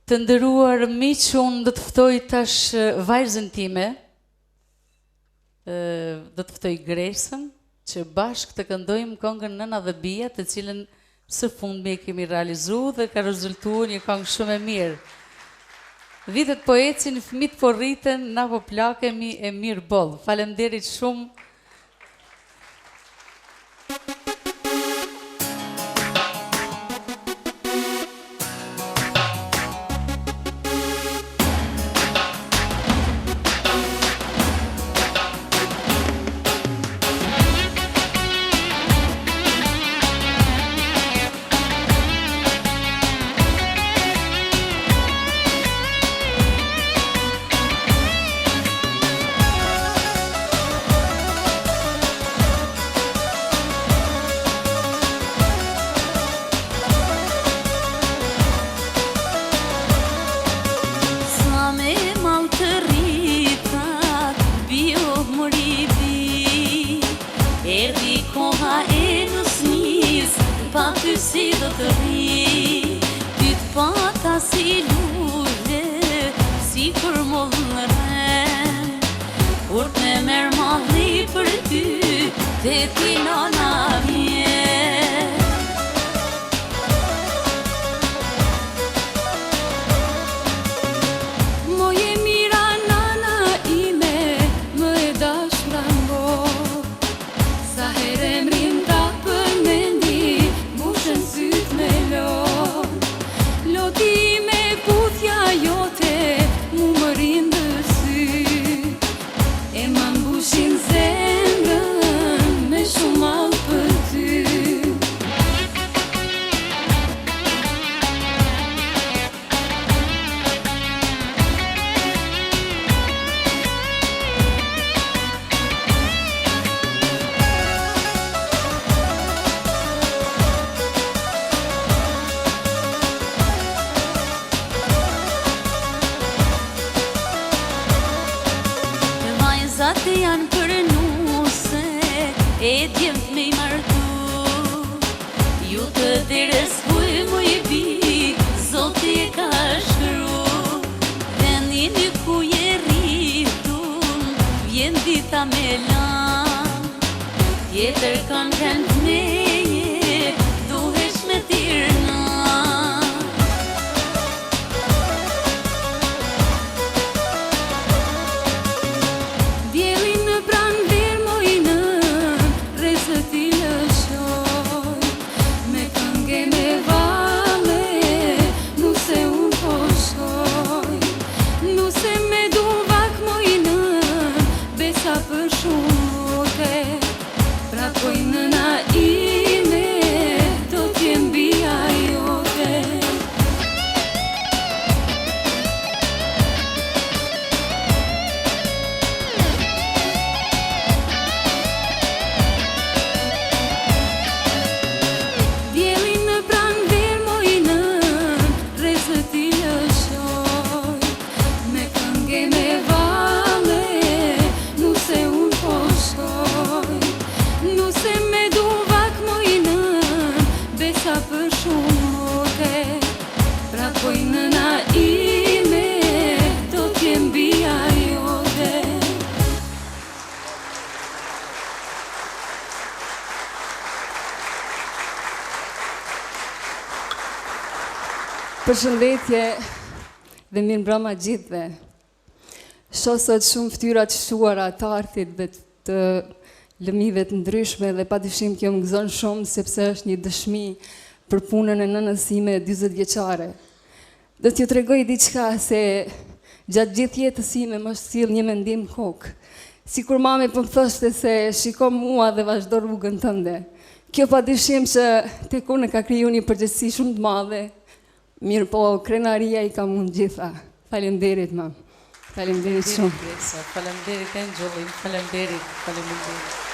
Të nderuar miq, unë do të ftoj tash vajzën time, do të ftoj Gresën, që bashkë të këndojmë këngën Nëna dhe Bija, të cilën së fundmi e kemi realizuar dhe ka rezultuar një këngë shumë e mirë. Vitet po ecin, fëmijët po rriten, na po plakemi e mirë boll. Faleminderit shumë. Si do të ri, ty të pata si lule, si kur mollë në ren, kur të me merë malli për ty, të ti nana vjen. Moje mira nana ime, më e dashura ngo, sa herë emrin ta për mendi, syt me loti me puthja jote, mu më rindë syt, e ma mbushin zemrën me shumë malë për ty. Zate janë për nuse, e djemt me i martu, ju të deres kuj mu i bi, Zoti e ka shkru, vendin një ku je rritun, vjen dita me lan, tjetër kanë vend meje, duhesh me tirna. Përshëndetje dhe mirë mbrëma gjithëve. Shoh sot shumë fytyra të shuara të artit dhe të lëmive të ndryshme dhe padyshim kjo më gëzon shumë sepse është një dëshmi për punën e nënës sime 40 vjeçare. Do t'ju tregoj diçka se gjatë gjithë jetës sime më sill një mendim kokë. Sikur mami po më thoshte se shiko mua dhe vazhdo rrugën tënde. Kjo padyshim që tek unë ka kriju një përgjegjësi shumë të madhe. Mirë po, krenaria i ka mund gjitha. Faleminderit, mam. Faleminderit shumë. Faleminderit, Angel. Faleminderit.